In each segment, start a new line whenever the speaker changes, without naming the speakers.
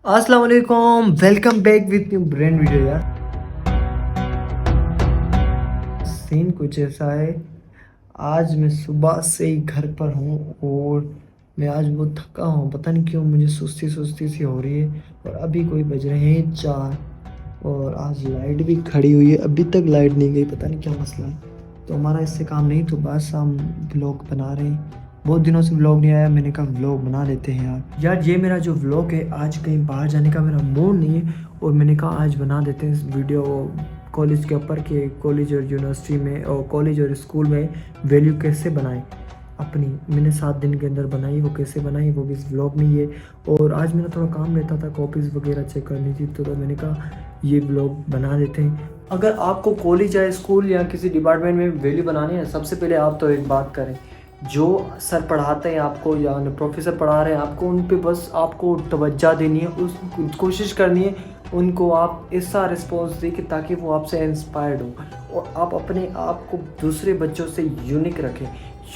अस्सलाम वालेकुम, welcome back with new brand video यार। सीन कुछ ऐसा है, आज मैं सुबह से ही घर पर हूँ और मैं आज बहुत थका हूँ। पता नहीं क्यों मुझे सुस्ती सुस्ती सी हो रही है। और अभी कोई बज रहे हैं 4 और आज लाइट भी खड़ी हुई है, अभी तक लाइट नहीं गई, पता नहीं क्या मसला है। तो हमारा इससे काम नहीं, तो बस हम ब्लॉग बना रहे हैं। बहुत दिनों से व्लॉग नहीं आया, मैंने कहा व्लॉग बना लेते हैं यार। ये मेरा जो व्लॉग है, आज कहीं बाहर जाने का मेरा मूड नहीं है और मैंने कहा आज बना देते हैं इस वीडियो कॉलेज के ऊपर के कॉलेज और यूनिवर्सिटी में और कॉलेज और स्कूल में वैल्यू कैसे बनाएं अपनी। मैंने 7 दिन के अंदर बनाई, वो कैसे बनाई वो भी इस व्लॉग में ही है। और आज मेरा थोड़ा काम रहता था, कॉपीज़ वगैरह चेक करनी थी, तो मैंने कहा ये व्लॉग बना देते हैं। अगर आपको कॉलेज या स्कूल या किसी डिपार्टमेंट में वैल्यू बनानी है, सबसे पहले आप तो एक बात करें, जो सर पढ़ाते हैं आपको या प्रोफेसर पढ़ा रहे हैं आपको, उन पे बस आपको तवज्जो देनी है, उस कोशिश करनी है उनको आप ऐसा रिस्पॉन्स दें कि ताकि वो आपसे इंस्पायर्ड हो और आप अपने आप को दूसरे बच्चों से यूनिक रखें।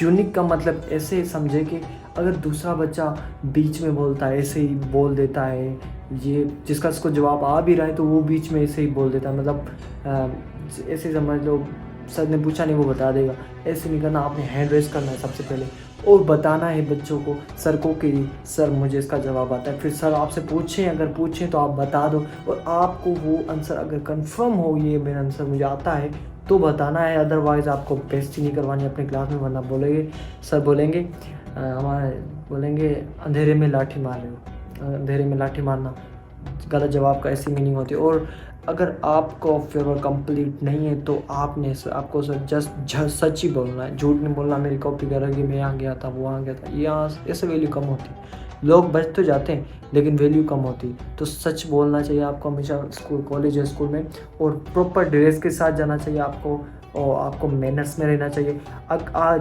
यूनिक का मतलब ऐसे समझे कि अगर दूसरा बच्चा बीच में बोलता है, ऐसे ही बोल देता है, ये जिसका उसको जवाब आ भी रहा है तो वो बीच में ऐसे ही बोल देता है, मतलब ऐसे समझ लो सर ने पूछा नहीं वो बता देगा। ऐसे नहीं करना, आपने हैंड रेज करना है सबसे पहले और बताना है बच्चों को, सर को कि सर मुझे इसका जवाब आता है। फिर सर आपसे पूछें, अगर पूछें तो आप बता दो और आपको वो आंसर अगर कंफर्म हो ये मेरा आंसर मुझे आता है तो बताना है, अदरवाइज़ आपको बेइज्जती नहीं करवानी अपने क्लास में, वरना बोलेंगे सर बोलेंगे हमारे बोलेंगे अंधेरे में लाठी मार रहे हो। अंधेरे में लाठी मारना गलत जवाब का ऐसी मीनिंग होती है। और अगर आपको फेवर कंप्लीट नहीं है तो आपको जस्ट सच ही बोलना है, झूठ नहीं बोलना। मेरी कॉपी करेगी, मैं यहाँ गया था, वो वहाँ गया था, यहाँ ऐसे वैल्यू कम होती है। लोग बच तो जाते हैं लेकिन वैल्यू कम होती है। तो सच बोलना चाहिए आपको हमेशा स्कूल कॉलेज या स्कूल में, और प्रॉपर ड्रेस के साथ जाना चाहिए आपको और आपको मैनर्स में रहना चाहिए।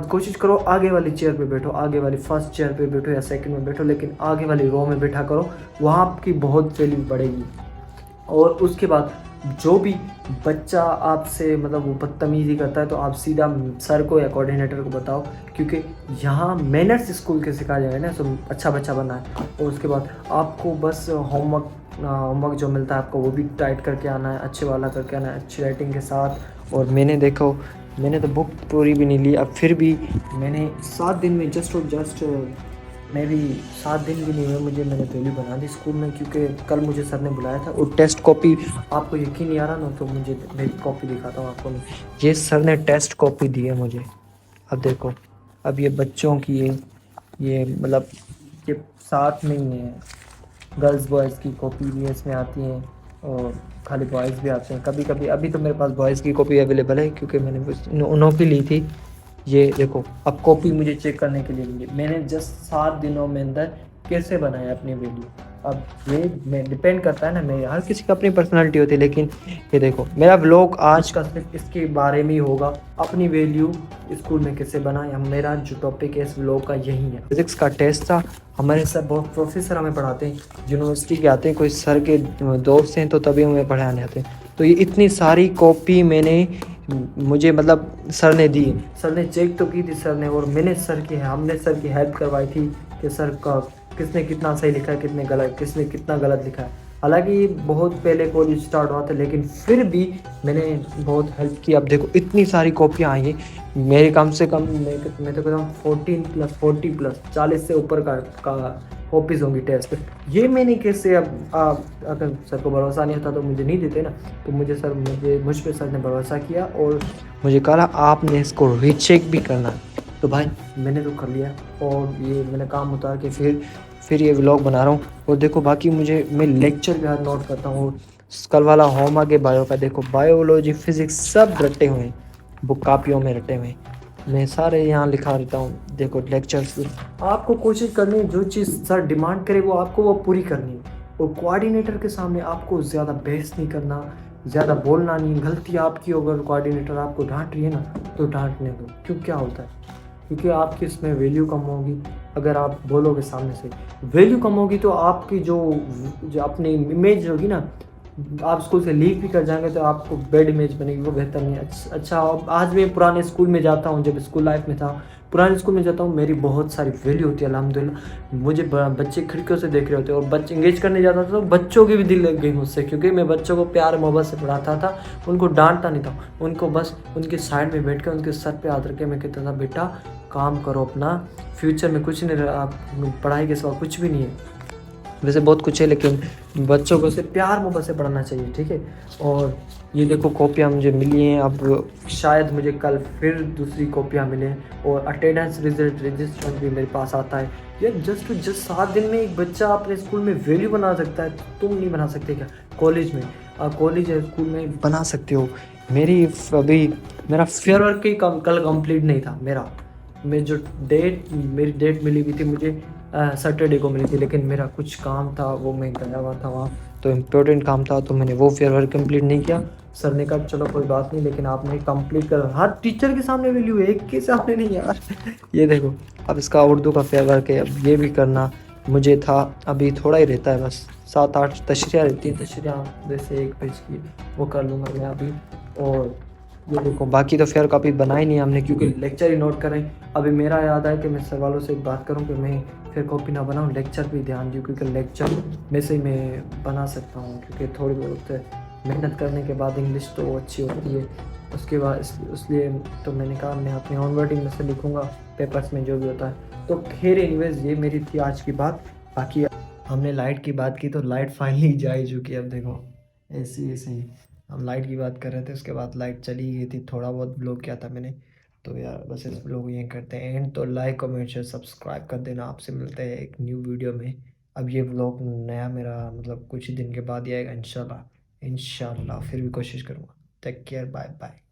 कोशिश करो आगे वाली चेयर पे बैठो, आगे वाली फर्स्ट चेयर पे बैठो या सेकंड में बैठो, लेकिन आगे वाली रो में बैठा करो, वहाँ आपकी बहुत वैल्यू बढ़ेगी। और उसके बाद जो भी बच्चा आपसे मतलब वो बदतमीज़ी करता है तो आप सीधा सर को या कोऑर्डिनेटर को बताओ, क्योंकि यहाँ मैनर्स स्कूल के सिखाया जाएगा ना, तो अच्छा बच्चा बनना है। और उसके बाद आपको बस होमवर्क जो मिलता है आपको वो भी टाइट करके आना है, अच्छे वाला करके आना है, अच्छी राइटिंग के साथ। और मैंने तो बुक पूरी भी नहीं ली, अब फिर भी मैंने 7 दिन में जस्ट मैं भी 7 दिन भी नहीं हुए मुझे, मैंने वैल्यू बना दी स्कूल में, क्योंकि कल मुझे सर ने बुलाया था। और टेस्ट कॉपी, आपको यकीन नहीं आ रहा ना तो मुझे मेरी कॉपी दिखाता हूँ आपको। ये सर ने टेस्ट कॉपी दी है मुझे, अब देखो। अब ये बच्चों की है, ये मतलब ये साथ में ही है, गर्ल्स बॉयज़ की कॉपी भी इसमें आती हैं और खाली बॉयज़ भी आते हैं कभी कभी। अभी तो मेरे पास बॉयज़ की कॉपी अवेलेबल है क्योंकि मैंने उन्हों की ली थी। ये देखो, अब कॉपी मुझे चेक करने के लिए मिली, मैंने जस्ट 7 दिनों में अंदर कैसे बनाया अपनी वैल्यू। अब ये मैं डिपेंड करता है ना, मैं हर किसी की अपनी पर्सनालिटी होती है, लेकिन ये देखो मेरा व्लॉग आज का सिर्फ इसके बारे में ही होगा, अपनी वैल्यू स्कूल में कैसे बनाया। मेरा जो टॉपिक है इस व्लॉग का यही है। फिजिक्स का टेस्ट था, हमारे सर बहुत प्रोफेसर हमें पढ़ाते हैं, यूनिवर्सिटी के आते हैं, कोई सर के दोस्त हैं तो तभी हमें पढ़ाने आते हैं। तो ये इतनी सारी कॉपी मुझे मतलब सर ने दी, सर ने चेक तो की थी सर ने, और हमने सर की हेल्प करवाई थी कि सर का किसने कितना सही लिखा है, किसने कितना गलत लिखा है। हालांकि बहुत पहले कॉलेज स्टार्ट हुआ था लेकिन फिर भी मैंने बहुत हेल्प की। अब देखो इतनी सारी कॉपियाँ आई हैं मेरे, कम से कम मैं तो कहता हूँ 40 प्लस 40 से ऊपर का कॉपीज़ होंगी टेस्ट। ये मैंने कैसे, अब अगर सर को भरोसा नहीं होता तो मुझे नहीं देते ना, तो मुझ पे सर ने भरोसा किया और मुझे कहा आपने इसको रीचेक भी करना है। तो भाई मैंने तो कर लिया और ये मैंने काम उतार के फिर ये व्लॉग बना रहा हूँ। और देखो बाकी मैं लेक्चर भी हर नोट करता हूँ। कल वाला होमवर्क है बायो का, देखो बायोलॉजी फिजिक्स सब रटे हुए हैं, बुक कापियों में रटे हुए हैं, मैं सारे यहाँ लिखा रहता हूँ। देखो लेक्चर्स आपको कोशिश करनी है, जो चीज़ सर डिमांड करे वो पूरी करनी है। और कोऑर्डिनेटर के सामने आपको ज़्यादा बहस नहीं करना, ज़्यादा बोलना नहीं। गलती आपकी अगर कोऑर्डिनेटर आपको डांट रही है ना तो डांटने दो, क्यों क्या होता है, क्योंकि आपकी इसमें वैल्यू कम होगी। अगर आप बोलोगे सामने से, वैल्यू कम होगी तो आपकी जो अपनी इमेज होगी ना आप स्कूल से लीव भी कर जाएंगे तो आपको बैड इमेज बनेगी, वो बेहतर नहीं है। अच्छा आज मैं पुराने स्कूल में जाता हूँ, जब स्कूल लाइफ में था पुराने स्कूल में जाता हूँ, मेरी बहुत सारी वैल्यू होती है अल्हम्दुलिल्लाह। मुझे बच्चे खिड़कियों से देख रहे होते हैं, और बच्चे इंगेज करने जाता था तो बच्चों की भी दिल लग गई मुझसे, क्योंकि मैं बच्चों को प्यार मोहब्बत से पढ़ाता था, उनको डांटता नहीं था, उनको बस उनके साइड में बैठ कर उनके सर पे हाथ रख के मैं कहता था बेटा काम करो अपना, फ्यूचर में कुछ नहीं रहा, पढ़ाई के सिवा कुछ भी नहीं है। वैसे बहुत कुछ है, लेकिन बच्चों को सिर्फ प्यार मोहब्बत से पढ़ाना चाहिए, ठीक है। और ये देखो कॉपियाँ मुझे मिली हैं, अब शायद मुझे कल फिर दूसरी कॉपियाँ मिलें, और अटेंडेंस रिजल्ट रजिस्टर भी मेरे पास आता है। यार जस्ट 7 दिन में एक बच्चा अपने स्कूल में वैल्यू बना सकता है, तो तुम नहीं बना सकते क्या? कॉलेज में कॉलेज या स्कूल में बना सकते हो। मेरी अभी मेरा फेयरवेल की कल कंप्लीट नहीं था मेरा, मैं जो मेरी डेट मिली हुई थी मुझे सैटरडे को मिली थी, लेकिन मेरा कुछ काम था, वो मैं गया हुआ था वहाँ, तो इम्पोर्टेंट काम था, तो मैंने वो फेयरवेल कंप्लीट नहीं किया। सर ने कहा चलो कोई बात नहीं, लेकिन आपने कंप्लीट कर, हर टीचर के सामने वैल्यू है, एक के सामने नहीं यार। ये देखो अब इसका उर्दू का फेयरवेल के, अब ये भी करना मुझे था, अभी थोड़ा ही रहता है बस, 7-8 तशरियाँ रहती हैं, तशरियाँ जैसे एक पेज की, वो कर लूँगा मैं अभी। और ये देखो बाकी तो फेयर कॉपी बनाई नहीं हमने, क्योंकि लेक्चर ही नोट करें। अभी मेरा याद है कि मैं सर वालों से एक बात करूं कि मैं फेयर कॉपी ना बनाऊं, लेक्चर पे ध्यान दूं, क्योंकि लेक्चर में से मैं बना सकता हूं, क्योंकि थोड़ी बहुत मेहनत करने के बाद इंग्लिश तो अच्छी होती है। उसके बाद इसलिए तो मैंने कहा मैं अपनी ऑन वर्डिंग में से लिखूँगा पेपर्स में जो भी होता है। तो खैर एनीवेज ये मेरी थी आज की बात। बाकी हमने लाइट की बात की, तो लाइट फाइनली जा ही चुकी है। अब देखो ऐसे ऐसे ही हम लाइट की बात कर रहे थे, उसके बाद लाइट चली गई थी, थोड़ा बहुत ब्लॉग किया था मैंने। तो यार बस इस ब्लॉग ये करते हैं एंड, तो लाइक कमेंट शेयर सब्सक्राइब कर देना। आपसे मिलते हैं एक न्यू वीडियो में। अब ये ब्लॉग नया मेरा मतलब कुछ ही दिन के बाद ही आएगा इंशाल्लाह, इंशाल्लाह फिर भी कोशिश करूँगा। Take care, bye bye.